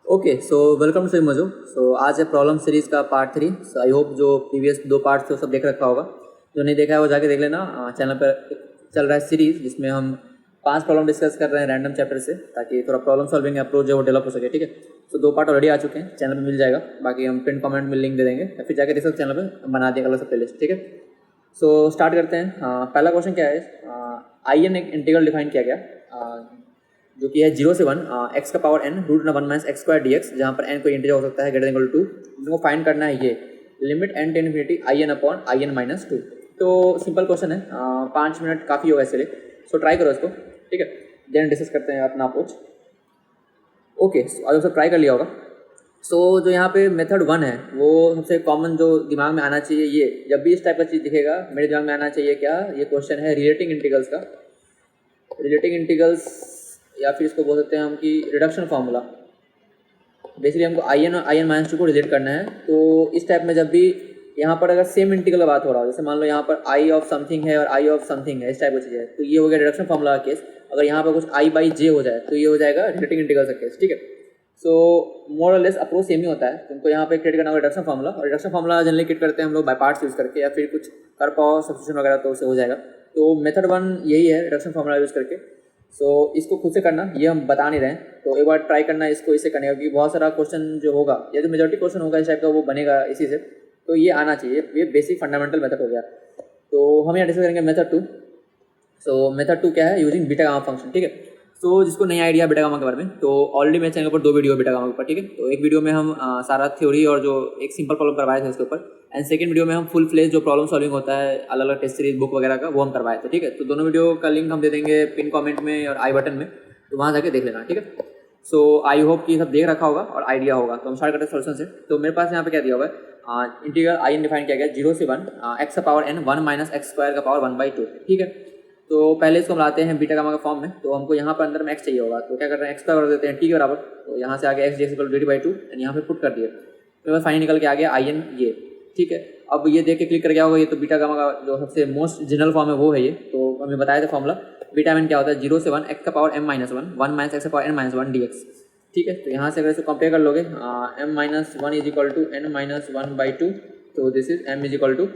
Okay, so welcome to मजो। सो आज है प्रॉब्लम सीरीज़ का पार्ट 3। सो आई होप जो प्रीवियस 2 पार्ट थे वो सब देख रखा होगा। जो नहीं देखा है वो जाके देख लेना। चैनल पर चल रहा है सीरीज़ जिसमें हम 5 प्रॉब्लम डिस्कस कर रहे हैं रैंडम चैप्टर से, ताकि थोड़ा प्रॉब्लम सॉल्विंग अप्रोच जो है वो डेवलप हो सके। ठीक है, सो 2 पार्ट ऑलरेडी आ चुके हैं, चैनल पर मिल जाएगा। बाकी हम पिन कमेंट में लिंक दे देंगे या फिर जाके डिस्कस चैनल पर बना दिया अलग से प्लेलिस्ट। ठीक है, सो स्टार्ट करते हैं। पहला क्वेश्चन क्या है, आई एन एक इंटीग्रल डिफाइन किया गया जो कि है 0 से 1 एक्स का power n root 1 minus x square d x, जहाँ पर n कोई इंटीजर हो सकता है ग्रेटर देन इक्वल टू 2। इनको फाइंड करना है ये limit n tend infinity I n upon I n minus 2। तो सिंपल क्वेश्चन है, 5 मिनट काफ़ी होगा इसके लिए। सो ट्राई करो इसको। ठीक है, देन डिस्कस करते हैं अपना अप्रोच। ओके, आज सब ट्राई कर लिया होगा। सो जो यहाँ पे मेथड 1 है वो सबसे कॉमन जो दिमाग में आना चाहिए, ये जब भी इस टाइप का चीज़ दिखेगा मेरे दिमाग में आना चाहिए क्या, ये क्वेश्चन है रिलेटिंग इंटीग्रल्स का। रिलेटिंग इंटीग्रल्स या फिर इसको बोल सकते हैं हम कि रिडक्शन फार्मूला। बेसिकली हमको आई एन माइनस 2 को रिलेट करना है। तो इस टाइप में जब भी यहाँ पर अगर सेम इंटीग्रल का बात हो रहा हो, जैसे मान लो यहाँ पर आई ऑफ समथिंग है और आई ऑफ समथिंग है, इस टाइप की चीज़ है, तो ये हो गया रिडक्शन फार्मूला का केस। अगर यहाँ पर कुछ आई बाई जे हो जाए तो ये हो जाएगा रिलेटिंग इंटीग्रल का केस। ठीक है, सो मोर और लेस अप्रोच सेम ही होता है। तुमको यहाँ पे क्रिएट करना होगा रिडक्शन फार्मूला, और रिडक्शन फार्मूला जनरली क्रिएट करते हैं हम लोग बाय पार्ट्स यूज़ करके, या फिर कुछ कर पाओ सब्स्टिट्यूशन वगैरह तो उससे हो जाएगा। तो मेथड 1 यही है, रिडक्शन फार्मूला यूज़ करके। सो इसको खुद से करना, ये हम बता नहीं रहे हैं, तो एक बार ट्राई करना इसको इससे करने का, क्योंकि बहुत सारा क्वेश्चन जो होगा या तो मेजॉरिटी क्वेश्चन होगा इस टाइप का वो बनेगा इसी से। तो ये आना चाहिए, ये बेसिक फंडामेंटल मेथड हो गया। तो हम यहाँ डिस्कस करेंगे मेथड 2। सो मेथड 2 क्या है, यूजिंग बीटा गामा फंक्शन। ठीक है, सो जिसको नहीं आइडिया बीटा गामा के बारे में, तो ऑलरेडी मेरे चैनल पर 2 वीडियो बीटा गामा के ऊपर। ठीक है, तो एक वीडियो में हम सारा थ्योरी और जो एक सिंपल प्रॉब्लम करवाए थे उसके ऊपर, एंड सेकंड वीडियो में हम फुल फ्लेज जो प्रॉब्लम सॉल्विंग होता है अलग अलग टेस्ट सीरीज बुक वगैरह का, वो हम करवाए थे। ठीक है, तो दोनों वीडियो का लिंक हम दे देंगे पिन कमेंट में और आई बटन में, तो वहाँ जाके देख लेना। ठीक है, सो आई होप कि सब देख रखा होगा और आइडिया होगा। तो हम स्टार्ट करते हैं सोल्यूशन से। तो मेरे पास यहाँ पे क्या दिया हुआ है, इंटीग्रल आई एन डिफाइन किया गया 0 से 1 एक्स का power n 1 minus x square का पावर 1/2। ठीक है, तो पहले इसको हम लाते हैं बीटा गामा का फॉर्म में। तो हमको यहाँ पर अंदर में x चाहिए होगा, तो क्या करते हैं एक्स स्क्वायर कर देते हैं t के बराबर। तो यहाँ से आगे x D equal dt/2 and यहाँ पे पुट कर दिए, तो बस फाइनल निकल के आ गया आई एन ये। ठीक है, अब ये देख के क्लिक कर गया होगा, ये तो बीटा गामा का जो सबसे मोस्ट जनरल फॉर्म है वो है ये। तो हमें बताया था फॉर्मूला बीटा एन क्या होता है, 0 से 1 एक्स का power m minus 1 minus x का पावर n माइनस 1 dx। ठीक है, तो यहाँ से अगर इसको कंपेयर कर लोगे, m minus 1 is equal to n minus 1/2, तो this is m is equal to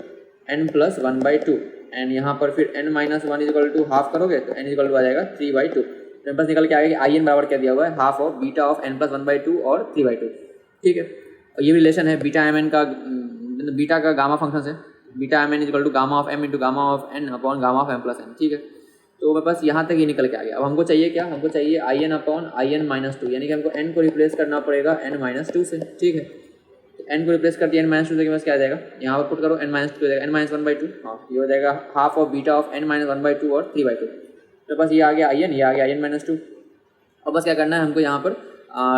n plus 1/2, and यहाँ पर फिर n minus 1 is equal to half करोगे तो n इज इक्वल टू आ जाएगा 3/2। तो बस निकल के आ गया कि आई एन बराबर क्या दिया हुआ है, half of beta of n plus 1/2 और 3/2। ठीक है, और ये रिलेशन है बीटा एम एन का, बीटा का गामा फंक्शन से, beta m n is equal to gamma of m into gamma of n upon gamma of m plus n। ठीक है, तो मैं बस यहाँ तक ही निकल के आ गया। अब हमको चाहिए क्या, हमको चाहिए I n upon I n minus 2, यानी कि हमको n को रिप्लेस करना पड़ेगा n माइनस 2 से। ठीक है, तो n को रिप्लेस कर दिया n माइनस 2 से, बस क्या आ जाएगा, यहाँ पर पुट करो n माइनस 2 हो जाएगा n माइनस 1/2। हाँ, ये हो जाएगा half of beta of n minus 1/2 और 3/2। तो बस ये आ गया आई एन, ये आ गया आई एन माइनस 2। अब बस क्या करना है हमको यहाँ पर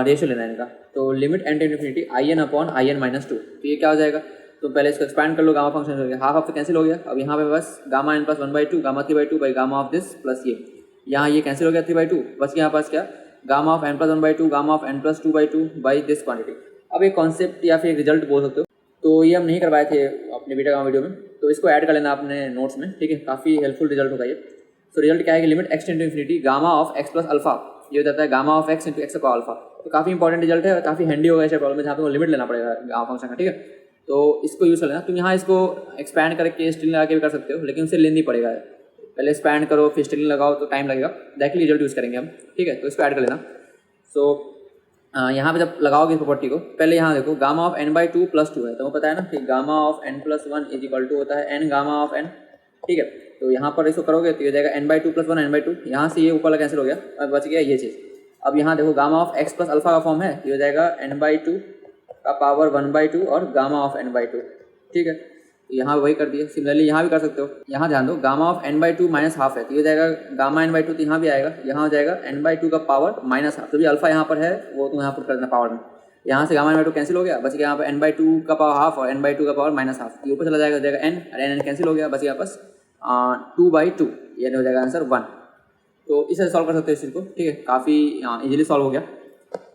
रेशियो लेना है इनका। तो limit n tend infinity I n upon I n minus 2, तो ये क्या हो जाएगा, तो पहले इसको एक्सपैंड कर लो, गामा फंक्शन हो गया, हाफ ऑफ से कैंसिल हो गया। अब यहाँ पे बस gamma n plus 1/2 gamma 3/2 by gamma of this plus ये, यहाँ ये कैंसिल हो गया 3/2, बस यहाँ पास क्या, gamma of n plus 1/2 gamma of n plus 2/2 by this quantity. अब एक कॉन्सेप्ट या फिर एक रिजल्ट बोल सकते हो, तो ये हम नहीं करवाए थे अपने बीटा गामा वीडियो में, तो इसको ऐड कर लेना अपने नोट्स में। ठीक है, काफ़ी हेल्पफुल रिजल्ट होगा ये। तो रिजल्ट क्या है कि limit x tend to infinity gamma of x plus alpha, ये हो जाता है gamma of x into x का अल्फा। तो काफ़ी इंपॉर्टेंट रिजल्ट है और काफ़ी हैंडी होगा ऐसे प्रॉब्लम में जहाँ पे वो लिमिट लेना पड़ेगा गामा फंक्शन का। ठीक है, तो इसको यूज़ कर लेना। तुम यहाँ इसको एक्सपैंड करके स्ट्रिंग लगा के भी कर सकते हो, लेकिन उसे लेनी पड़ेगा, पहले एक्सपैंड करो फिर स्ट्रिंग लगाओ तो टाइम लगेगा। डायरेक्टली रिजल्ट यूज़ करेंगे हम। ठीक है, तो इसको ऐड कर लेना। सो यहाँ पे जब लगाओगे इस प्रॉपर्टी को, पहले यहाँ देखो गामा ऑफ n/2 प्लस 2 है, तो वो पता है ना कि gamma of n plus 1 is equal to होता है n गामा ऑफ n। ठीक है, तो यहाँ पर इसको करोगे तो ये जाएगा n/2 प्लस 1 n/2, यहाँ से ये ऊपर वाला कैंसिल हो गया, अब बच गया ये चीज़। अब यहाँ देखो gamma of x plus alpha का फॉर्म है, ये हो जाएगा n/2 का पावर 1/2 और गामा ऑफ n/2। ठीक है, तो यहाँ वही कर दिया। सिमिलरली यहाँ भी कर सकते हो, यहाँ ध्यान दो gamma of n/2 minus half है, तो ये हो जाएगा गामा n/2, तो यहाँ भी आएगा, यहाँ हो जाएगा n/2 का पावर माइनस हाफ। तो भी अल्फा यहाँ पर है वो तुम यहाँ पुट कर देना पावर में, यहाँ से गामा n/2 कैंसिल हो गया, बच गया यहाँ पर n/2 का पावर हाफ और n/2 का पावर माइनस हाफ, ये ऊपर चला जाएगा, हो जाएगा n और n कैंसिल हो गया, बच गया बस 2/2, यानी हो जाएगा आंसर 1। तो इसे सॉल्व कर सकते हो इस चीज़ को। ठीक है, काफ़ी इजीली सॉल्व हो गया।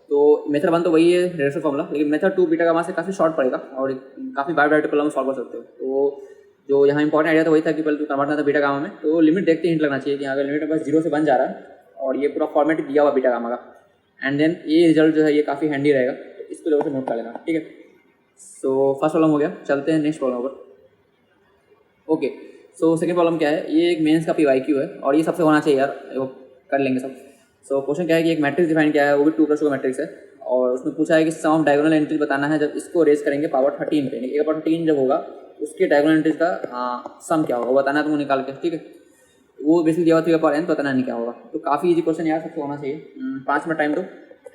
तो मेथड 1 तो वही है रिडक्शन फॉर्मूला, लेकिन मेथड 2 बीटा गामा से काफ़ी शॉर्ट पड़ेगा और काफ़ी बार प्रॉब्लम सॉल्व कर सकते हो। तो जो यहाँ इंपॉर्टेंट आइडिया तो वही था कि पहले तो कन्वर्ट करना था बीटा गामा में, तो लिमिट देखते ही हिंट लगना चाहिए कि अगर लिमिट बस 0 से 1 जा रहा है और ये पूरा फॉर्मेट दिया हुआ बीटा गामा का, एंड देन ये रिजल्ट जो है ये काफ़ी हैंडी रहेगा, तो इसको जरूर से नोट कर लेना, ठीक है। सो फर्स्ट प्रॉब्लम हो गया, चलते हैं नेक्स्ट प्रॉब्लम पर। ओके, सो सेकंड प्रॉब्लम क्या है, ये एक मेंस का PYQ है और ये सबसे होना चाहिए यार, वो कर लेंगे सब। सो क्वेश्चन क्या है कि एक मैट्रिक्स डिफाइन किया है, वो भी 2+2 का मैट्रिक्स है, और उसमें पूछा है कि सम ऑफ डायगोनल एंट्रीज बताना है जब इसको रेज करेंगे पावर 13 पे, यानी पावर 13 जब होगा उसके डायगोनल एंट्रीज का सम क्या होगा वो बताना है तुमको निकाल के, ठीक है। वो बेसिकली दिया हुआ 3n तो बताना नहीं क्या होगा, तो काफ़ी इजी क्वेश्चन यार, सबसे होना चाहिए। 5 मिनट टाइम दो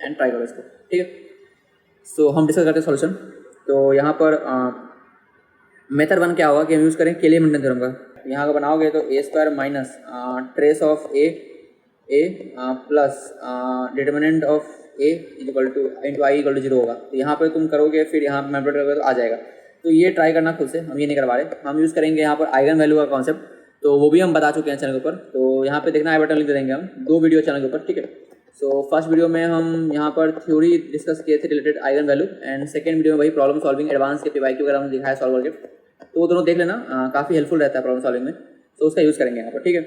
एंड ट्राई करो इसको, ठीक है। सो हम डिस्कस करते हैं सॉल्यूशन। तो यहाँ पर मेथड 1 क्या होगा कि हम यूज़ करें केली-हैमिल्टन थ्योरम का। यहाँ अगर बनाओगे तो a² minus trace of a plus determinant of a equal to into I equal to 0 होगा। तो यहाँ पर तुम करोगे, फिर यहाँ पर मैनिपुलेट करोगे तो आ जाएगा। तो ये ट्राई करना खुद से, हम ये नहीं करवा रहे। हम यूज़ करेंगे यहाँ पर आइगन वैल्यू का कॉन्सेप्ट, तो वो भी हम बता चुके हैं चैनल के ऊपर, तो यहाँ पे देखना आई बटन लिंक दे देंगे हम, 2 वीडियो चैनल के ऊपर, ठीक है। सो फर्स्ट वीडियो में हम यहाँ पर थ्योरी डिस्कस किए थे related eigen value, and second video में वही प्रॉब्लम सॉल्विंग एडवांस के PYQ वगैरह हमने दिखाया सॉल्व करके, तो वो दोनों देख लेना, काफ़ी हेल्पफुल रहता है प्रॉब्लम सॉल्विंग में, तो उसका यूज़ करेंगे यहाँ पर, ठीक है।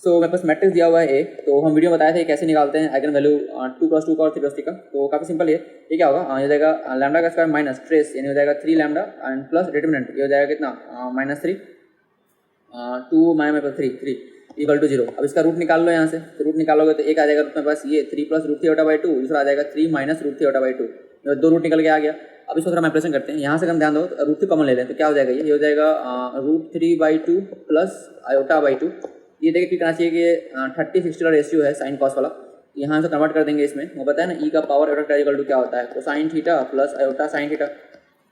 सो मेरे पास मैट्रिक्स दिया हुआ है एक, तो हम वीडियो बताए थे कैसे निकालते हैं आइगन वैल्यू 2+2 का और 3+3 का। तो काफ़ी सिंपल है, ये क्या होगा, ये हो जाएगा लैम्डा का स्क्वायर माइनस ट्रेस, यानी हो जाएगा 3 लैम्डा एंड प्लस डिटर्मिनेंट, ये हो जाएगा कितना -3 2 -3 इक्वल टू 0। अब इसका रूट निकाल लो यहाँ से, तो रूट निकालोगे तो एक आ जाएगा रूट में पास ये 3 + √3/2, दूसरा आ जाएगा 3 - √3/2, 2 रूट निकल के आ गया। अब इसको थोड़ा मैनिपुलेशन करते हैं, यहाँ से हम ध्यान दो तो √3 कॉमन ले लें, तो क्या हो जाएगा, ये हो जाएगा √3/2 प्लस i/2। ये देखिए क्या करना चाहिए कि 30-60 का रेशियो है साइन कॉस वाला, यहाँ से कन्वर्ट कर देंगे इसमें, वो पता है ना, e का पावर आयोटा इक्वल टू क्या होता है, cosine theta plus iota sine theta.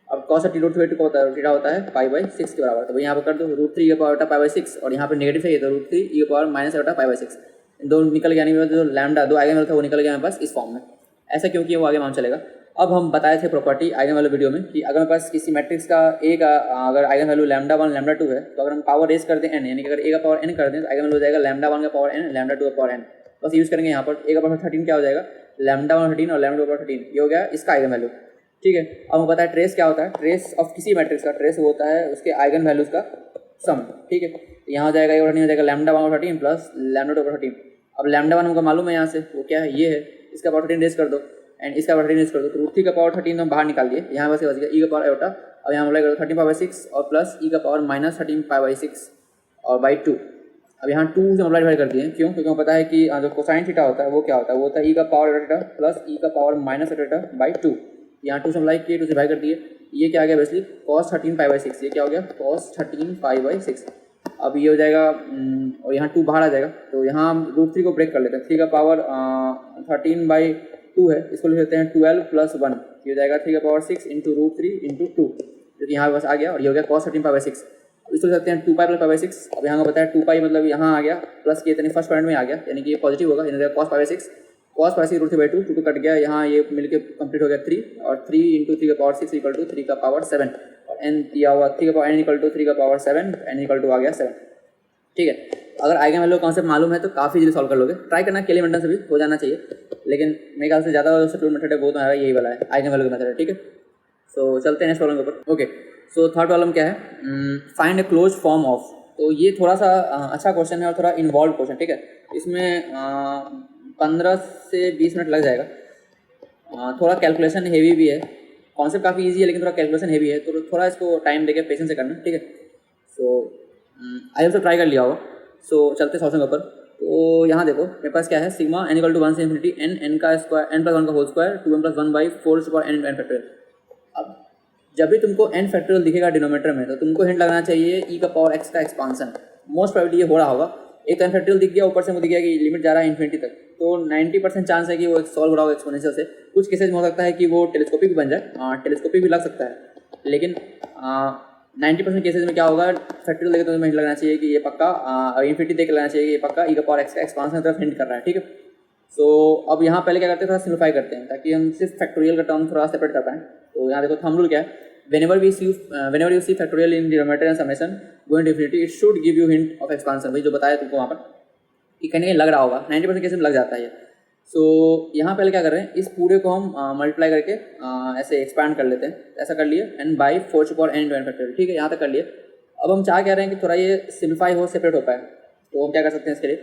अब cos of t√2 का होता है, थीटा होता है π/6 के बराबर, तो भाई यहाँ पर कर दो √3 e पावर π/6, और यहाँ पर नेगेटिव चाहिए तो √3 e पावर -π/6, दो निकल गया, नहीं जो लैम्डा 2 आइगन वैल्यू था वो निकल गया मेरे पास इस फॉर्म में। ऐसा क्योंकि वो आगे मालूम चलेगा। अब हम बताए थे प्रॉपर्टी आइगन वैल्यू वीडियो में कि अगर मेरे पास किसी मैट्रिक्स का ए का अगर आइगन वैल्यू λ1 λ2 है, तो अगर हम पावर रेस कर दें n, यानी कि अगर a का पावर n कर दें तो आइगन वैल्यू हो जाएगा λ1 का पावर n λ2 का पावर n। बस यूज़ करेंगे यहाँ पर a का पावर 13 क्या हो जाएगा, λ1 13 और λ2 का पावर 13, ये हो गया इसका आइगन वैल्यू, ठीक है। अब हमें पता है ट्रेस क्या होता है, ट्रेस ऑफ किसी मैट्रिक्स का ट्रेस होता है उसके आइगन वैल्यूज़ का सम, ठीक है। यहाँ हो जाएगा ये 13 हो जाएगा λ1 13 प्लस λ2 13। अब λ1 हमको मालूम है यहाँ से, वो क्या है, ये है, इसका पावर 13 रेस कर दो एंड इसका पावर 13 रेस कर दो, तो √3 का पावर 13 हम बाहर निकाल दिए, यहाँ बस बच गया e का पावर आयोटा। अब यहाँ बोला 13π/6 और प्लस e का पावर -13π/6 और बाई 2। अब यहाँ 2 से मल्टीप्लाई कर दिए, क्यों, क्योंकि हमें पता है कि जो कोसाइन थीटा होता है वो क्या होता है, वो होता है e का पावर थीटा प्लस e का पावर -2 यहाँ 2 से मल्टीप्लाई किए, 2 से डिवाइड कर दिए, ये क्या आ गया बेसिकली cos 13π/6, ये क्या हो गया cos 13π/6। अब ये हो जाएगा और यहाँ 2 बाहर आ जाएगा, तो यहाँ हम √3 को ब्रेक कर लेते हैं, 3 का पावर 13/2 है, इसको लिख लेते हैं 12 + 1, ये हो जाएगा 3 का पावर 6 इंटू √3 इंटू 2, जो कि यहाँ बस आ गया, और ये हो गया cos 13π/6। अब इसको लिख सकते हैं 2π + π/6। अब यहाँ को बताया 2π मतलब यहाँ आ गया प्लस के इतने फर्स्ट पॉइंट में आ गया, यानी कि ये पॉजिटिव होगा, यानी cos π/6 √3/2, 2 कट गया, यहाँ ये मिलके कंप्लीट हो गया 3, और 3 इंटू 3 का पावर 6 इक्वल टू 3 का पावर 7, और n दिया हुआ 3 का पावर n इक्वल टू 3 का पावर 7, n इक्वल टू आ गया 7, ठीक है। अगर आइगन वैल्यू कॉन्सेप्ट मालूम है तो काफ़ी जल्दी सॉल्व कर लोगे, ट्राई करना केली-हैमिल्टन से भी हो जाना चाहिए, लेकिन मेरे ख्याल से ज़्यादा जो टूल मेथड है वो तो हमारा यही वाला है, आइगन वैल्यू का मेथड है, ठीक है। सो चलते हैं नेक्स्ट प्रॉब्लम के ऊपर। ओके, सो थर्ड प्रॉब्लम क्या है, find a close form of. तो ये थोड़ा सा अच्छा क्वेश्चन है और थोड़ा इन्वॉल्व क्वेश्चन, ठीक है। इसमें 15 से 20 मिनट लग जाएगा, थोड़ा कैलकुलेशन हेवी भी है, कॉन्सेप्ट काफ़ी इजी है लेकिन थोड़ा कैलकुलेशन हेवी है, तो थोड़ा इसको टाइम देके पेशेंस से करना, ठीक है। सो आई होप ट्राई कर लिया होगा। सो चलते सॉल्यूशन के ऊपर। तो यहाँ देखो मेरे पास क्या है, सिग्मा n = 1 से इन्फिनिटी n का स्क्वायर n + 1 का whole square 2n + 1/4 n factorial. अब जब भी तुमको n फैक्टोरियल दिखेगा डिनोमीटर में, तो तुमको हिंट लगना चाहिए e का पावर x का एक्सपांसन, मोस्ट प्रोबेबली ये हो रहा होगा। एक तो n फैक्टोरियल दिख गया, ऊपर से मुझे दिख गया कि लिमिट जा रहा है इन्फिनिटी तक, तो 90% चांस है कि वो सॉल्व हो रहा होगा एक्सपोनेंशियल से। कुछ केसेज में हो सकता है कि वो टेलीस्कोपिक भी बन जाए, टेलीस्कोपिक भी लग सकता है, लेकिन 90% केसेज में क्या होगा, फैक्टोरियल देखे तो तुम्हें हिंट लगना चाहिए कि ये पक्का, इन्फिनिटी देख लगना चाहिए कि ये पक्का e का पावर x का एक्सपांसन की तरफ हिंट कर रहा है, ठीक है। सो अब यहाँ पहले क्या करते हैं, थोड़ा सिम्प्लीफाई करते हैं ताकि हम सिर्फ फैक्टोरियल का टर्म थोड़ा सेपरेट कर पाएँ। तो यहाँ देखो थंब रूल क्या है, whenever you see factorial in denominator and summation going to infinity, it should give you hint of expansion। भाई जो बताया तुमको वहाँ पर कि कहीं लग रहा होगा, 90% केस में लग जाता है ये। सो यहाँ पहले क्या कर रहे हैं, इस पूरे को हम मल्टीप्लाई करके ऐसे एक्सपैंड कर लेते हैं, ऐसा कर लिए n/4n फैक्टोरियल, ठीक है, यहाँ तक कर लिए। अब हम चाह कह रहे हैं कि थोड़ा ये सिम्प्लीफाई हो, सेपरेट हो पाए, तो हम क्या कर सकते हैं इसके लिए,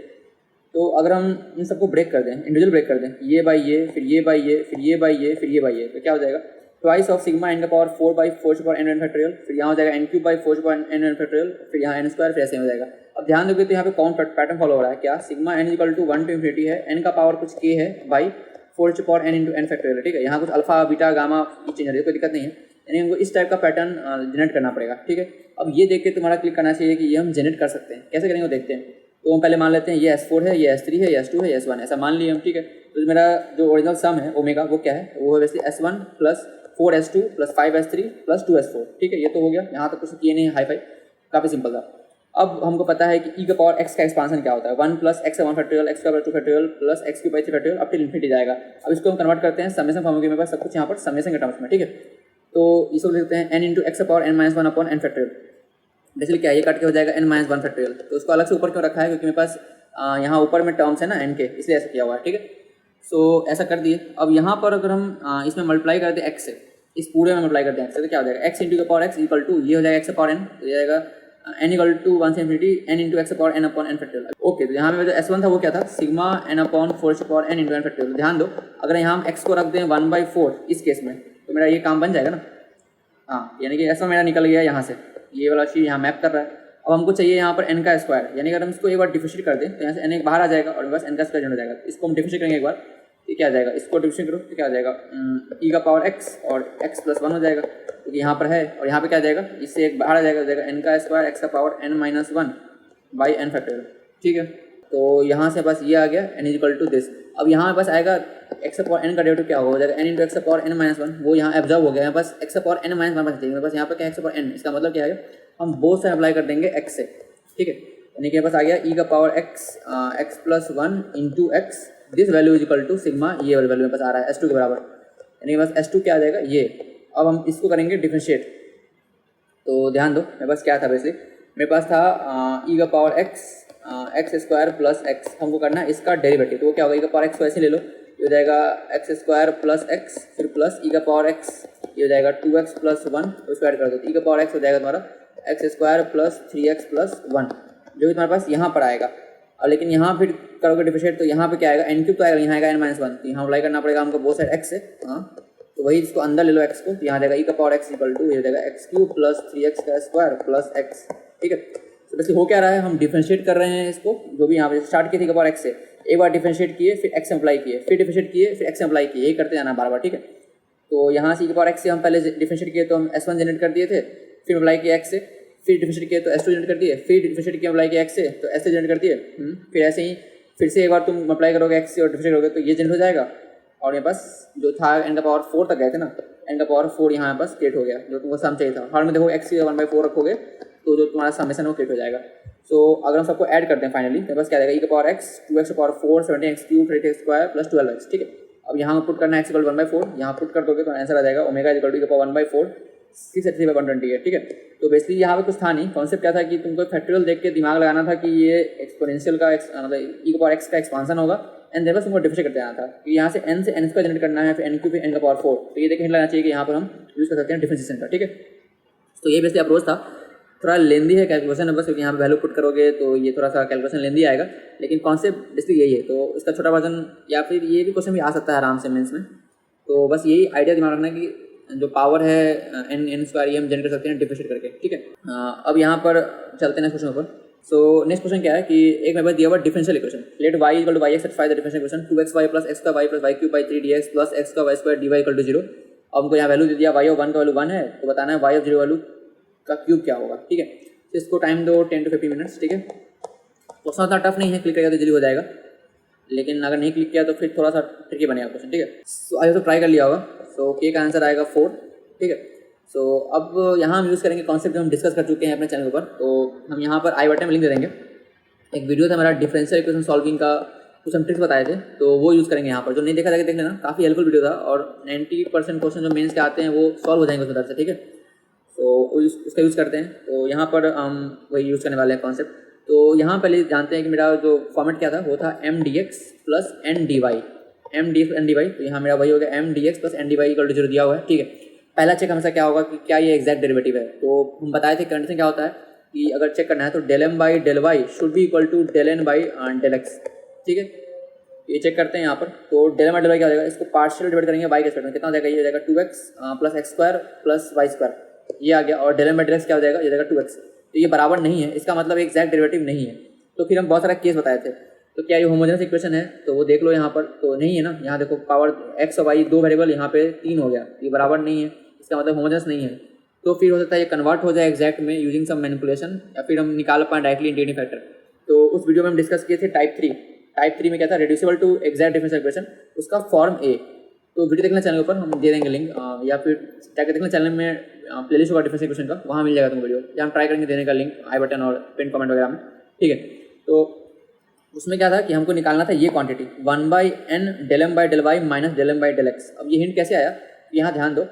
तो अगर हम इन सबको ब्रेक कर दें, इंडिविजुअल ब्रेक कर दें, ये बाई ये, फिर ये बाई ये, फिर ये बाई ये, फिर ये बाई ये, तो क्या हो जाएगा ट्वाइस ऑफ सिग्मा एन का पावर 4/4 n फैक्टोरियल, फिर यहाँ हो जाएगा n³/4 n फैक्टोरियल, फिर यहाँ n स्क्वायर, फिर ऐसे हो जाएगा। अब ध्यान दोगे तो यहाँ पे कौन पैटर्न फॉलो हो रहा है, क्या सिग्मा n = 1 to ∞ है, n का पावर कुछ k है बाई 4 n × n फैक्टोरियल, ठीक है। यहाँ कुछ अल्फा बीटा गामा चेंज है, कोई दिक्कत नहीं है, यानी हमको इस टाइप का पैटर्न जनरेट करना पड़ेगा, ठीक है। अब ये देख के तुम्हारा क्लिक करना चाहिए कि ये हम जनरेट कर सकते हैं, कैसे करेंगे वो देखते हैं। तो हम पहले मान लेते हैं ये S4 है, ये S3 है, ये S2 है, ये S1 है, ऐसा मान लिए हम, ठीक है। तो मेरा जो ओरिजिनल सम है ओमेगा वो क्या है, वो है वैसे S1 + 4S2 + 5S3 + 2S4, ठीक है। ये तो हो गया, यहाँ तक कुछ किए नहीं हाई फाई, काफ़ी सिंपल था। अब हमको पता है कि e⁻x का एक्सपांसन क्या होता है, 1 + x⁻1 factorial, x² 2 factorial plus x³ 3 factorial up till infinity जाएगा। अब इसको हम कन्वर्ट करते हैं समेशन फॉर्म के, मेरे पास सब कुछ यहाँ पर समेशन के टर्म्स में, ठीक है। तो इसको लिखते हैं n × x⁻n−1/n फैक्टोरियल, बेसिकली क्या है, ये कट के हो जाएगा n-1 फैक्टोरियल। तो उसको अलग से ऊपर क्यों रखा है, क्योंकि मेरे पास यहाँ ऊपर में टर्म्स है ना n के, इसलिए ऐसा किया हुआ है, ठीक है। सो ऐसा कर दिए। अब यहाँ पर अगर हम इसमें मल्टीप्लाई कर दें x से, इस पूरे में मल्टीप्लाई करते हैं x से, तो क्या हो जाएगा x × x = ये हो जाएगा x/n, तो ये जाएगा n = 1 से ∞ n × x/n/n फैक्टोरियल। ओके, तो यहाँ पे जो S1 था वो क्या था, sigma n/4 n × n factorial. ध्यान दो, अगर यहाँ हम x को रख दें 1/4 इस केस में, तो मेरा ये काम बन जाएगा ना। हाँ, यानी कि S1 मेरा निकल गया यहाँ से, ये वाला चीज़ यहाँ मैप कर रहा है। अब हमको चाहिए यहाँ पर n का स्क्वायर, यानी अगर हम इसको एक बार डिफरेंशिएट कर दें तो यहाँ से n एक बाहर आ जाएगा और मेरे पास n का स्क्वायर हो जाएगा। इसको हम डिफरेंशिएट करेंगे एक बार, तो क्या आ जाएगा, इसको डिफरेंशिएट करो तो क्या आ जाएगा e⁻x और x + 1 हो जाएगा, क्योंकि यहाँ पर है, और यहाँ पे क्या आ जाएगा, इससे एक बाहर आ जाएगा, हो जाएगा n का स्क्वायर x⁻n-1/n फैक्टोरियल, ठीक है। तो यहाँ से बस ये आ गया n = दिस। अब यहाँ पे बस आएगा x/n का डेरिवेटिव क्या होगा, हो जाएगा n × x/n-1, वो यहाँ एब्जॉर्ब हो गया है, बस x/n-1 बच जाएगा, बस यहाँ पर क्या x/n, इसका मतलब क्या है, हम बोथ से अप्लाई कर देंगे x से, ठीक है। यानी कि पास आ गया e⁻x x + 1 × x, this value = sigma, ये वाली वैल्यू में पास आ रहा है S2 के बराबर, यानी बस S2 क्या आ जाएगा ये। अब हम इसको करेंगे डिफरेंशिएट, तो ध्यान दो मेरे पास क्या था, वैसे मेरे पास था e⁻x x² + x, हमको करना है इसका डेरिवेटिव, तो वो क्या होगा, e⁻x को ऐसे ले लो, ये हो जाएगा x² + x, फिर प्लस e⁻x, ये हो जाएगा 2x + 1, उसको ऐड कर दो, e⁻x हो जाएगा तुम्हारा x² + 3x + 1, जो कि तुम्हारे पास यहाँ पर आएगा। और लेकिन यहाँ फिर करोगे डिफरेंशिएट, तो यहाँ पे क्या आएगा, n³ तो आएगा, यहाँ आएगा n-1, तो यहाँ अप्लाई करना पड़ेगा हमको बोथ साइड x से। हाँ, तो वही इसको अंदर ले लो x को, तो यहाँ जाएगा e⁻x = ये हो जाएगा x³ + 3x² + x, ठीक है। तो वैसे हो क्या रहा है, हम डिफरेंशिएट कर रहे हैं इसको, जो भी यहाँ पे स्टार्ट किए थे e⁻x से, एक बार डिफरेंशिएट किए, फिर x अप्लाई किए, फिर डिफरेंशिएट किए, फिर x अप्लाई किए, यही करते जाना बार बार, ठीक है। तो यहाँ से e⁻x से हम पहले डिफरेंशिएट किए तो हम S1 जनरेट कर दिए थे, फिर अप्लाई किया x से, फिर डिफरेंशिएट किए तो S2 जनरेट कर दिए, फिर डिफरेंशिएट किया अप्लाई किया x से तो S से जनरेट कर दिए, फिर ऐसे ही फिर से एक बार तुम अप्लाई करोगे x से और डिफरेंशिएट करोगे तो ये जनरेट हो जाएगा। और मेरे पास जो था n⁻4 तक गए थे ना, n⁻4 यहाँ पास क्रिएट हो गया, जो तुमको सम चाहिए था। हर में देखो x 1/4 रखोगे तो जो तुम्हारा समेशन वो क्रिएट हो जाएगा। सो अगर हम सबको ऐड करते हैं फाइनली, तो बस क्या जाएगा e⁻x 2x⁻4 17x³ 3x² + 12x, ठीक है। अब यहाँ पुट करना है x = 1/4, यहाँ पुट कर दोगे तो आंसर आ जाएगा ओमेगा = 1/4 683/120 है, ठीक है। तो बेसिकली यहाँ पे कुछ था नहीं, कॉन्सेप्ट क्या था कि तुमको फैक्टोरियल देख के दिमाग लगाना था कि ये एक्सपोनेंशियल का मतलब e⁻x का एक्सपांसन होगा, एंड देन बस तुमको डिफरेंशिएट करते जाना था कि यहाँ से n से n स्क्वायर जनरेट करना है, फिर n³ फिर n⁻4, तो ये देखें लगना चाहिए कि यहाँ पर हम यूज़ कर सकते हैं डिफरेंशिएशन का, ठीक है। तो ये बेसिकली अप्रोच था, थोड़ा लेंदी है कैलकुलेशन है बस, क्योंकि यहाँ पे वैल्यू पुट करोगे तो ये थोड़ा सा कैलकुलेशन लेंदी आएगा, लेकिन कॉन्सेप्ट बेसिकली यही है। तो इसका छोटा वर्जन या फिर ये भी क्वेश्चन भी आ सकता है आराम से मेंस में। तो बस यही आइडिया दिमाग रखना कि जो पावर है n स्क्वायर ये हम जनरेट कर सकते हैं डिफरेंशिएट करके, ठीक है। अब यहाँ पर चलते हैं नेक्स्ट क्वेश्चन पर। सो नेक्स्ट क्वेश्चन क्या है कि एक मेरे पास दिया हुआ differential equation, let y = yx satisfy the differential equation 2xy + x² + y³ 3dx + x² dy = 0। अब हमको यहाँ वैल्यू दे दिया y of 1 का वैल्यू 1 है, तो बताना है y of 0 वैल्यू का क्यूब क्या होगा, ठीक है। तो इसको टाइम दो 10 to 15 मिनट्स, ठीक है। क्वेश्चन उतना टफ नहीं है, क्लिक करेगा तो जल्दी हो जाएगा, लेकिन अगर नहीं क्लिक किया तो फिर थोड़ा सा ट्रिकी बनेगा क्वेश्चन, ठीक है। सो आई तो ट्राई कर लिया होगा। सो के का आंसर आएगा 4, ठीक है। सो अब यहाँ हम यूज़ करेंगे कॉन्सेप्ट जो हम डिस्कस कर चुके हैं अपने चैनल पर, तो हम यहाँ पर आई बटन में लिंक दे देंगे। एक वीडियो था मेरा डिफरेंशियल इक्वेशन सॉल्विंग का, कुछ हम ट्रिक्स बताए थे, तो वो यूज़ करेंगे यहाँ पर। जो नहीं देखा जाएगा देख लेना, काफ़ी हेल्पफुल वीडियो था, और 90% क्वेश्चन जो मेंस के आते हैं वो सॉल्व हो जाएंगे उस तरह से, ठीक है। तो उसका यूज़ करते हैं, तो यहाँ पर हम वही यूज़ करने वाले हैं कॉन्सेप्ट। तो यहाँ पहले जानते हैं कि मेरा जो फॉर्मेट क्या था, वो था mdx + ndy, mdx + ndy। तो यहाँ मेरा वही हो गया mdx + ndy = 0 दिया हुआ है, ठीक है। पहला चेक हमेशा क्या होगा कि क्या ये एग्जैक्ट डेरिवेटिव है। तो हम बताए थे कंडीशन क्या होता है कि अगर चेक करना है तो del m/del y should be equal to del n/del x। ठीक है, ये चेक करते हैं यहाँ पर। तो del M by del Y क्या हो जाएगा, इसको पार्शियल डिवाइड करेंगे वाई के स्क्वायर में, कितना हो जाएगा, ये हो जाएगा 2x plus X square plus Y square, ये आ गया। और del M by del X क्या हो जाएगा, ये हो जाएगा 2x। तो ये बराबर नहीं है, इसका मतलब एग्जैक्ट डेरिवेटिव नहीं है। तो फिर हम बहुत सारा केस बताए थे, तो क्या ये होमोजेनस इक्वेशन है, तो वो देख लो यहाँ पर, तो नहीं है ना। यहाँ देखो पावर x और y दो वेरिएबल, यहाँ पे 3 हो गया, ये बराबर नहीं है, इसका मतलब होमोजेनस नहीं है। तो फिर हो सकता है ये कन्वर्ट हो जाए एग्जैक्ट में यूजिंग सम मैनिपुलेशन, या फिर हम निकाल पाएँ डायरेक्टली इंटीग्रेटिंग फैक्टर। तो उस वीडियो में हम डिस्कस किए थे टाइप 3 में क्या था, reducible to exact differential equation, उसका फॉर्म ए। तो वीडियो देखना चैनल के ऊपर, हम दे देंगे लिंक, या फिर जाकर देखना चैनल में प्लेलिस्ट होगा डिफरेंशियल इक्वेशन का, वहाँ मिल जाएगा तुम वीडियो, या हम ट्राई करेंगे देने का लिंक आई बटन और पिन कमेंट वगैरह में, ठीक है। तो उसमें क्या था कि हमको निकालना था ये quantity 1/n del M by del Y minus del M by del X. अब ये हिंट कैसे आया, यहाँ ध्यान दो,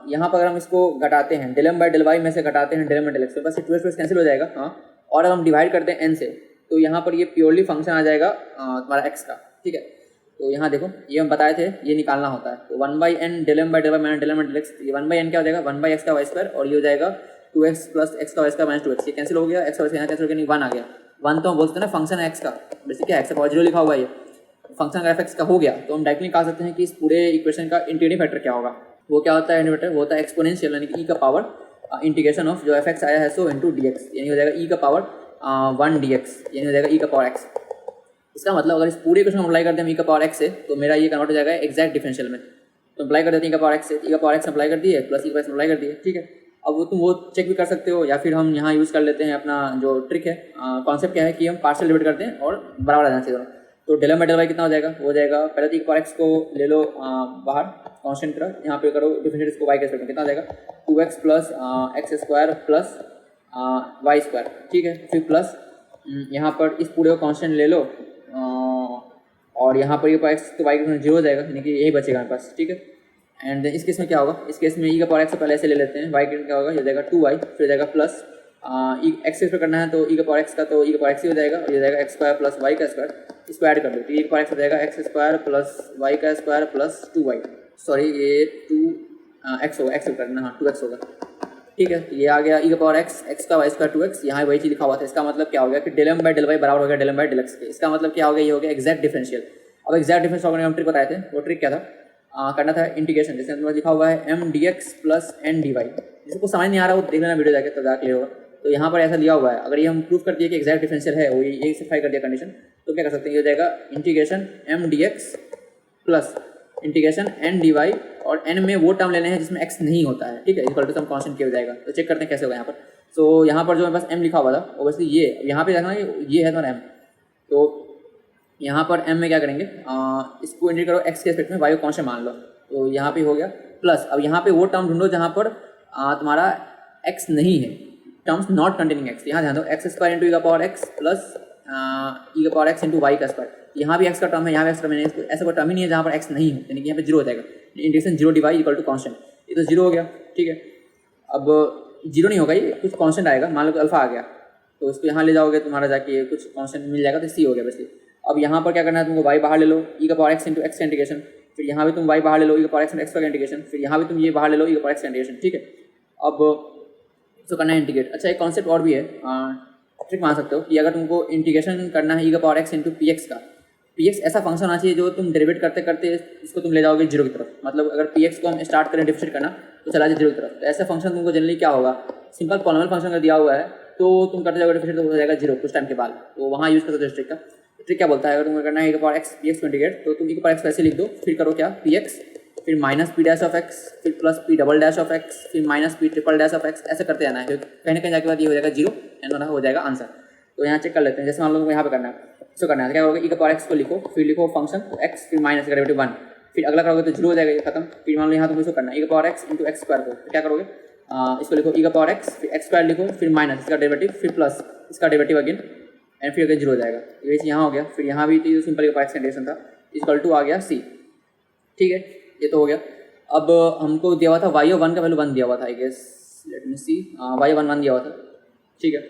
यहाँ पर अगर हम इसको घटाते हैं del M by del Y में से घटाते हैं del M by del X, तो बस 2x कैंसिल हो जाएगा, हाँ। और अब हम डिवाइड करते हैं n से, तो यहाँ पर ये प्योरली फंक्शन आ जाएगा तुम्हारा x का, ठीक है। तो यहाँ देखो, ये हम बताए थे, ये निकालना होता है। तो 1/n del M by del Y minus del M by del X, ये 1/n क्या हो जाएगा, 1/x का वाई स्क्वायर, और ये हो जाएगा 2x प्लस एक्स का वाई स्क्वायर माइनस 2x, ये कैंसिल हो गया, x और यहाँ कैंसिल हो गया, नहीं 1 आ गया। 1 तो हम बोलते हैं ना फंक्शन है x का, बेसिक क्या है, x का 0 लिखा हुआ है, ये फंक्शन अगर f(x) का हो गया तो हम डायरेक्टली कह सकते हैं कि इस पूरे इक्वेशन का इंटीग्रेटिंग फैक्टर क्या होगा। वो क्या होता है इंटीग्रेटर, वो होता है एक्सपोनेंशियल, यानी कि e का पावर इंटीग्रेशन ऑफ जो f(x) आया है सो इनटू dx, यानी हो जाएगा e का पावर 1 dx, यानी हो जाएगा e का पावर x। इसका मतलब अगर इस पूरे इक्वेशन को अप्लाई करते हैं e का पावर x से, तो मेरा ये कन्वर्ट हो जाएगा एग्जैक्ट डिफरेंशियल में। तो अप्लाई कर देते हैं e का पावर x से, e का पावर x अप्लाई कर दिए प्लस e का पावर x अप्लाई कर दिए, ठीक है। अब तुम वो चेक भी कर सकते हो, या फिर हम यहाँ यूज़ कर लेते हैं अपना जो ट्रिक है, कॉन्सेप्ट क्या है कि हम पार्शियल डिवाइड करते हैं और बराबर आ जाना चाहिए दोनों। तो del M by del Y कितना हो जाएगा, हो जाएगा पहले तो e का पावर x को ले लो बाहर कांस्टेंट की तरह, यहाँ पे करो डिफरेंशिएट इसको y के स्क्वायर में, कितना हो जाएगा 2x plus X square plus Y square, ठीक है। फिर प्लस यहाँ पर इस पूरे को कांस्टेंट ले लो, और यहाँ पर ये पावर x तो y के 0 हो जाएगा, यानी कि यही बचेगा हमारे पास, ठीक है। एंड इस केस में क्या होगा, इस केस में e का पावर x से पहले ऐसे ले लेते हैं, y के क्या होगा, ये हो जाएगा 2y, फिर हो जाएगा प्लस x से करना है तो e का पावर x का, तो e का पावर x ही हो जाएगा, और ये हो जाएगा x स्क्वायर प्लस y का स्क्वायर, इसको ऐड कर दो, तो e का पावर x हो जाएगा x स्क्वायर प्लस y का स्क्वायर प्लस 2y, सॉरी ये 2x होगा, x करना, हाँ 2x होगा, ठीक है। तो ये आ गया e का पावर x का y स्क्वायर 2x, यहाँ वही चीज़ लिखा हुआ था। इसका मतलब क्या हो गया कि del M by del Y बराबर हो गया del M by del X के। इसका मतलब क्या हो गया, ये हो गया एग्जैक्ट डिफरेंशियल। अब एग्जैक्ट डिफरेंशियल हम ट्रिक बताए थे, वो ट्रिक क्या था, करना था इंटीग्रेशन, जैसे तुम्हारा लिखा हुआ है m dx plus n dy, जिसको समझ नहीं आ रहा वो देख लेना वीडियो जाके, तब जाके होगा। तो यहाँ पर ऐसा लिया हुआ है, अगर ये हम प्रूव कर दिए कि एग्जैक्ट डिफरेंशियल है, वो ये सेटिस्फाई कर दिया कंडीशन, तो क्या कर सकते हैं, ये हो जाएगा integration m dx plus integration n dy, और n में वो टर्म लेने हैं जिसमें x नहीं होता है, ठीक है, इक्वल टू सम कांस्टेंट किया हो जाएगा। तो चेक करते हैं कैसे होगा यहाँ पर। सो यहाँ पर जो मेरे पास m लिखा हुआ था, ओबियसली ये यहाँ पे देखना ये है तुम्हारा m, तो यहाँ पर m में क्या करेंगे, इसको इंटीग्रेट करो x के रिस्पेक्ट में, y को कांस्टेंट मान लो, तो यहाँ पे हो गया प्लस। अब यहाँ पे वो टर्म ढूंढो जहाँ पर तुम्हारा x नहीं है, टर्म्स नॉट कंटेनिंग x। यहाँ ध्यान दो, एक्स स्क्वायर इंटू ई का पावर x प्लस ई का पावर x इंटू वाई का स्क्वायर, यहाँ भी x का टर्म है, यहाँ भी x टर्म है, ऐसा कोई टर्म ही नहीं है जहाँ पर x नहीं हो, यानी कि यहाँ पे 0 हो जाएगा, integration 0 dy equal to constant, ये तो 0 हो गया, ठीक है। अब 0 नहीं होगा, ये कुछ कांस्टेंट आएगा, मान लो कि अल्फा आ गया, तो इसको यहाँ ले जाओगे तुम्हारा जाके कुछ कांस्टेंट मिल जाएगा, तो c हो गया बेसिकली। अब यहाँ पर क्या करना है तुमको, y बाहर ले लो, e का पावर x इंटू एक्स का इंटीग्रेशन, फिर यहाँ भी तुम y बाहर ले लो, e का पावर x इंटू एक्स का इंटीग्रेशन, फिर यहाँ भी तुम ये बाहर ले लो, e का पावर x का इंटीग्रेशन, ठीक है। अब इसको करना है इंटीग्रेट। अच्छा एक कॉन्सेप्ट और भी है, ट्रिक मान सकते हो कि अगर तुमको इंटीग्रेशन करना है e का power x into P x का, px ऐसा फंक्शन होना चाहिए जो तुम डेरिवेट करते करते इसको तुम ले जाओगे 0 की तरफ, मतलब अगर px को हम स्टार्ट करें डिफरेंशिएट करना तो चला जाए 0 की तरफ। तो ऐसा फंक्शन तुमको जनरली क्या होगा, सिंपल पॉलिनोमियल फंक्शन अगर दिया हुआ है तो तुम करते जाओगे डिफरेंशिएट, तो हो जाएगा 0 कुछ टाइम के बाद, तो वहाँ यूज़ कर सकते हो ट्रिक का। ट्रिक क्या बोलता है, अगर तुम्हें करना है e का पावर x px को इंटीग्रेट, तो तुम e का पावर x वैसे लिख दो, फिर करो क्या px, फिर minus P dash of X, फिर plus P double dash of X, फिर minus P triple dash of X, ऐसे करते जाना है, क्योंकि कहीं ना कहीं जाके बाद ये हो जाएगा 0 एंड हो जाएगा आंसर। तो यहाँ चेक कर लेते हैं, जैसे मान लो यहाँ पे करना है, इसको करना है, क्या होगा, e का पावर x को लिखो, फिर लिखो फंक्शन x, फिर माइनस का डेरिवेटिव 1, फिर अगला करोगे तो 0 हो जाएगा, ये खत्म। फिर मान लो यहाँ तुम इसको करना है e का power x into x square को, क्या करोगे, इसको लिखो e का पावर x, फिर एक्स स्क्वायर लिखो, फिर माइनस इसका डेरिवेटिव, फिर प्लस इसका डेरिवेटिव अगेन, एंड फिर अगेन 0 हो जाएगा। ये यहाँ हो गया, फिर यहाँ भी तो सिंपल e का पावर x का इंटीग्रेशन था, इक्वल टू आ गया c, ठीक है, ये तो हो गया। अब हमको दिया हुआ था y और 1 का वैल्यू 1 दिया हुआ था, I guess, let me see, y 1 दिया हुआ था, ठीक है।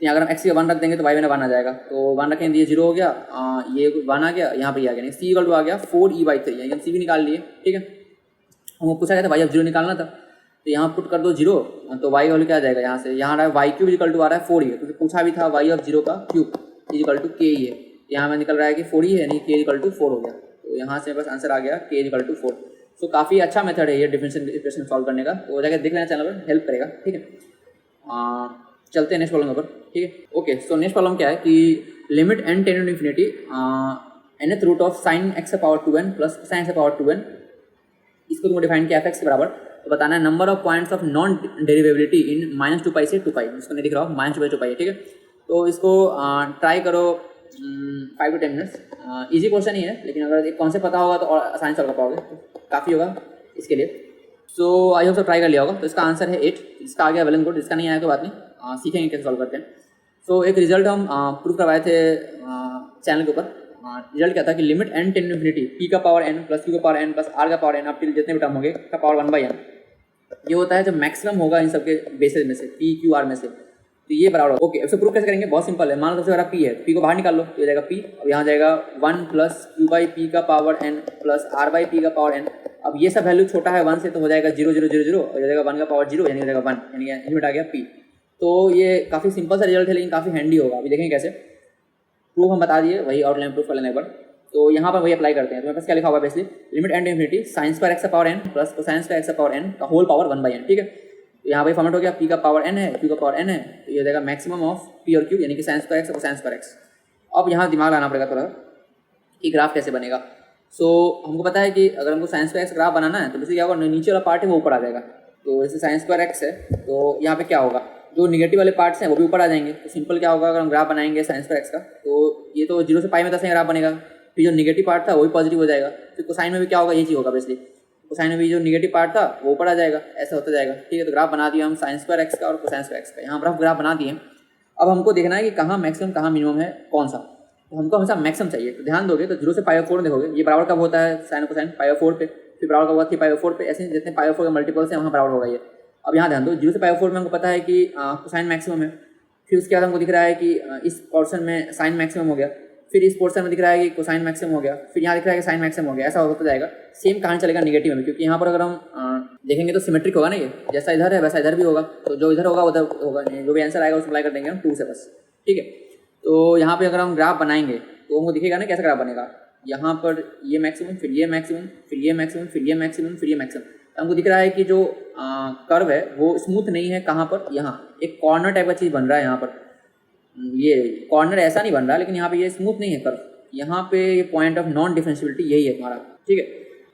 तो यहाँ अगर हम x का 1 रख देंगे तो y में 1 आ जाएगा, तो 1 रखेंगे, ये 0 हो गया, ये 1 आ गया, यहाँ पे ये आ गया, c इक्वल टू आ गया 4e/3, यानी हम c भी निकाल लिए, ठीक है। हमको पूछा गया था y अब 0 निकालना था, तो यहाँ पुट कर दो 0, तो y वैल्यू क्या आ जाएगा, यहाँ से यहाँ आ रहा है y क्यूब इक्वल टू आ रहा है 4e, क्योंकि पूछा भी था y ऑफ 0 का क्यूब इक्वल टू k ही है, यहाँ में निकल रहा है कि 4 ही है, यानी k इक्वल टू 4 हो गया। तो यहाँ से बस आंसर आ गया k इक्वल टू 4। सो काफ़ी अच्छा मेथड है ये डिफरेंशियल इक्वेशन सॉल्व करने का, तो जाकर देख लेना चैनल पर, हेल्प करेगा। ठीक है, चलते हैं नेक्स्ट प्रॉब्लम के ऊपर। ठीक है, ओके। सो नेक्स्ट प्रॉब्लम क्या है कि limit n tending to infinity nth root of sine X power 2n plus sine X power 2n, इसको तुमको डिफाइन किया f(x) के बराबर। तो बताना है number of points of non derivability in -2 pi से 2 पाई, इसको नहीं दिख रहा हो, -2 बाई 2 पाई। ठीक है, तो इसको ट्राई करो 5 to 10 मिनट्स। ईजी क्वेश्चन ही है, लेकिन अगर एक कॉन्सेप्ट पता होगा तो और आसानी सॉल्व कर पाओगे, तो काफ़ी होगा इसके लिए। सो आई होप सब ट्राई कर लिया होगा। तो इसका आंसर है 8, इसका आ गया वेल एंड गुड, इसका नहीं आया कोई बात नहीं, सीखेंगे कैसे सॉल्व करते हैं। सो एक रिजल्ट हम प्रूव करवाए थे चैनल के ऊपर। रिजल्ट क्या था कि limit n tend infinity p का पावर n प्लस q का पावर n प्लस r का पावर n, अब टिल जितने भी टर्म होंगे का पावर 1/n, ये होता है जब मैक्सिमम होगा इन सबके बेसिस में से p q r में से, तो ये बराबर होगा। ओके, इसको प्रूव कैसे करेंगे, बहुत सिंपल है। मान लो सबसे बड़ा p है, p को बाहर निकाल लो, तो ये जाएगा p, अब यहाँ जाएगा 1 प्लस q बाई पी का power n plus r by P का पावर n। अब ये सब वैल्यू छोटा है 1 से, तो हो जाएगा 0 0 0 0 और जाएगा 1 का पावर 0, यानी हो जाएगा 1, यानी लिमिट आ गया p। तो ये काफ़ी सिंपल सा रिजल्ट है, लेकिन काफ़ी हैंडी होगा। अभी देखेंगे कैसे प्रूफ हम बता दिए, वही आउटलाइन प्रूफ कर लेना एक बार। तो यहाँ पर वही अप्लाई करते हैं। तो मेरे पास क्या लिखा होगा basically, limit n to infinity sine square X का power n plus cosine square X का पावर n का होल पावर 1/n। ठीक है, तो यहाँ पर फॉर्मेट हो गया, p का पावर n है, q का पावर n है, तो ये हो जाएगा मैक्सिमम ऑफ p और q, यानी कि साइन स्क्वायर एक्स और कोसाइन स्क्वायर एक्स। अब यहाँ दिमाग लाना पड़ेगा थोड़ा कि ग्राफ कैसे बनेगा। सो हमको पता है कि अगर हमको साइन स्क्वायर एक्स ग्राफ बनाना है तो बेसिकली क्या होगा, नीचे वाला पार्ट है वो ऊपर आ जाएगा। तो जैसे साइन स्क्वायर एक्स है, तो यहाँ पे क्या होगा, जो निगेटिव वाले पार्ट्स हैं वो भी ऊपर आ जाएंगे। तो सिंपल क्या होगा, अगर हम ग्राफ बनाएंगे साइन स्क्वायर एक्स का, तो ये तो 0 से पाई में 10 ग्राफ बनेगा, फिर जो निगेटिव पार्ट था वो भी पॉजिटिव हो जाएगा। फिर कोसाइन में भी क्या होगा, ये चीज़ होगा बेसिकली, कोसाइन में भी जो निगेटिव पार्ट था वो ऊपर आ जाएगा, ऐसा होता जाएगा। ठीक है, तो ग्राफ बना दिया हम साइन स्क्वायर एक्स का और कोसाइन स्क्वायर एक्स का, यहाँ पर ग्राफ बना दिए। अब हमको देखना है कि कहाँ मैक्सिमम कहाँ मिनिमम है, कौन सा। तो हमको हमेशा मैक्सिमम चाहिए। तो ध्यान दोगे तो 0 से पाई/4 देखोगे, ये बराबर कब होता है साइन और कोसाइन, पाई/4 पे, फिर बराबर कब होगा 3π/4 पे, ऐसे जितने पाई/4 के मल्टीपल्स हैं वहाँ बराबर होगा ये। अब यहाँ ध्यान दो, 0 से पाई/4 में हमको पता है कि कोसाइन मैक्सिमम है, फिर उसके बाद हमको दिख रहा है कि इस पोर्शन में साइन मैक्सिमम हो गया, फिर इस पोर्शन में दिख रहा है कि कोसाइन मैक्सिमम हो गया, फिर यहाँ दिख रहा है कि साइन मैक्सिमम हो गया, ऐसा होता जाएगा। सेम कहानी चलेगा निगेटिव में, क्योंकि यहाँ पर अगर हम देखेंगे तो सिमेट्रिक होगा ना, ये जैसा इधर है वैसा इधर भी होगा, तो जो इधर होगा उधर होगा, जो भी आंसर आएगा उसको अप्लाई कर देंगे हम 2 से बस। ठीक है, तो यहाँ पे अगर हम ग्राफ बनाएंगे तो हमको दिखेगा ना कैसा ग्राफ बनेगा, यहाँ पर ये मैक्सिमम, फिर ये मैक्सिमम, फिर ये मैक्सिमम, फिर ये मैक्सिमम, फिर ये मैक्सिमम। तो हमको दिख रहा है कि जो कर्व है वो स्मूथ नहीं है, कहाँ पर, यहाँ एक कॉर्नर टाइप का चीज़ बन रहा है। यहाँ पर ये कॉर्नर ऐसा नहीं बन रहा, लेकिन यहाँ पे ये स्मूथ नहीं है कर्व, यहाँ पे ये पॉइंट ऑफ नॉन डिफरेंशियबिलिटी यही है तुम्हारा। ठीक है,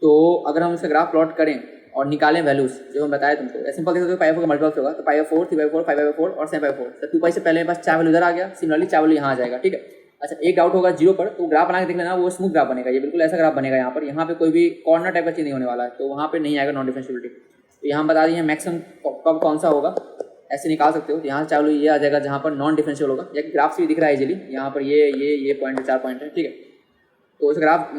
तो अगर हम इसका ग्राफ प्लॉट करें और निकालें वैल्यूज जो हम बताए तुमको, सिंपल देखो, पाई/4 का मल्टीपल होगा, तो पाई/4, 3/4, 5/4 और 7/4, तो 2 पाई से पहले बस 4 वैल्यू इधर आ गया, सिमिलरली 4 वैल्यू यहाँ आ जाएगा। ठीक है, अच्छा एक डाउट होगा 0 पर, तो ग्राफ बना के देख लेना, वो स्मूथ ग्राफ बनेगा, ये बिल्कुल ऐसा ग्राफ बनेगा। यहाँ पे कोई भी कॉर्नर टाइप का चीज़ नहीं होने वाला है, तो वहाँ पे नहीं आएगा नॉन डिफरेंशियबिलिटी। तो यहाँ बता दिए मैक्सिमम कब कौन सा होगा, ऐसे निकाल सकते हो। तो यहाँ से 4 वैल्यू ये आ जाएगा जहाँ पर नॉन डिफरेंशियल होगा, या ग्राफ से भी दिख रहा है इजीली, यहाँ पर ये पॉइंट 4 पॉइंट है। ठीक है, तो इस ग्राफ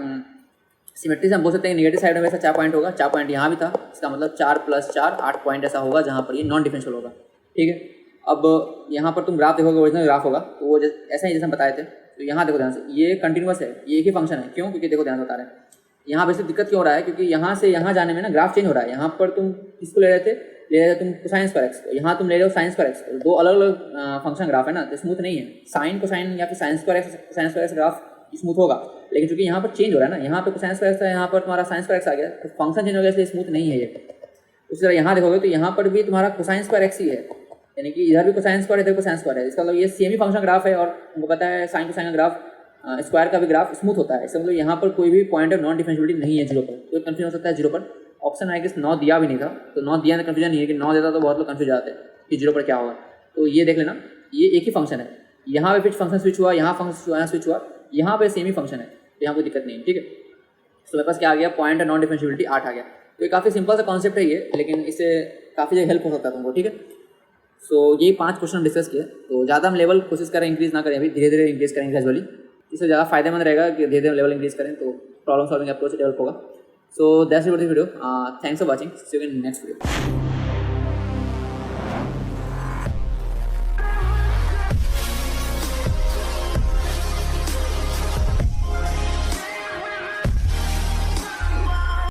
सिमेट्री से हम बोल सकते हैं नेगेटिव साइड में वैसा 4 पॉइंट होगा, 4 पॉइंट यहाँ भी था, इसका मतलब 4 + 4 8 पॉइंट ऐसा होगा जहाँ पर ये नॉन डिफरेंशियल होगा। ठीक है, अब यहाँ पर तुम ग्राफ देखोगे, ओरिजिनल ग्राफ होगा, तो वो ऐसा ही जैसे हम बताए थे। तो यहाँ देखो ध्यान से, ये कंटिन्यूअस है, ये एक ही फंक्शन है। क्यों? क्योंकि देखो ध्यान से बता रहे हैं, यहाँ वैसे दिक्कत क्यों हो रहा है, क्योंकि यहाँ से यहाँ जाने में ना ग्राफ चेंज हो रहा है। यहाँ पर तुम किसको ले रहे थे तुम कोसाइन स्क्वायर एक्स को, यहाँ तुम ले रहे हो साइन स्क्वायर एक्स को, 2 अलग अलग फंक्शन ग्राफ है ना, तो स्मूथ नहीं है। साइन कोसाइन या फिर sign square x graph smooth होगा, लेकिन चूंकि यहाँ पर चेंज हो रहा है ना, यहाँ पर कोसाइन स्क्वायर एक्स था, यहाँ पर तुम्हारा साइन स्क्वायर एक्स आ गया, तो फंक्शन चेंज हो गया, इसलिए स्मूथ नहीं है ये। उसी तरह यहाँ देखोगे तो यहाँ पर भी तुम्हारा कोसाइन स्क्वायर एक्स ही है, यानी कि इधर भी कोसाइन स्क्वायर इधर कोसाइन स्क्वायर है, इसका मतलब ये सेम ही फंक्शन ग्राफ है। और हमको पता है साइन कोसाइन का ग्राफ स्क्वायर का भी ग्राफ स्मूथ होता है, इसका मतलब यहाँ पर कोई भी पॉइंट ऑफ नॉन डिफरेंशियबिलिटी नहीं है 0 पर। तो कंफ्यूजन हो सकता है 0 पर। ऑप्शन आई गेस 9 दिया भी नहीं था, तो 9 दिया तो कंफ्यूजन नहीं है, कि 9 देता तो बहुत लोग कंफ्यूज जाते हैं कि 0 पर क्या होगा। तो ये देख लेना, ये एक ही फंक्शन है, यहाँ पे फिर फंक्शन स्विच हुआ, यहाँ फंक्शन स्विच हुआ, यहाँ स्विच हुआ, यहाँ पे सेम ही फंक्शन है, तो यहाँ कोई दिक्कत नहीं है। ठीक है, तो मेरे पास क्या आ गया, पॉइंट ऑफ नॉन डिफरेंशियबिलिटी 8 आ गया। तो ये काफ़ी सिंपल सा कॉन्सेप्ट है ये, लेकिन इससे काफ़ी जगह हेल्प हो सकता है तुमको। ठीक है, सो ये 5 क्वेश्चन डिस्कस किए, तो ज़्यादा हम लेवल कोशिश करें इंक्रीज़ ना करें, अभी धीरे धीरे इंक्रीज़ करेंगे ग्रेजुअली, इससे ज़्यादा फायदेमंद रहेगा कि धीरे धीरे लेवल इंक्रीज़ करें, तो प्रॉब्लम सॉल्विंग अप्रोच डेवलप होगा। So that's it for this video, thanks for watching, see you in next video.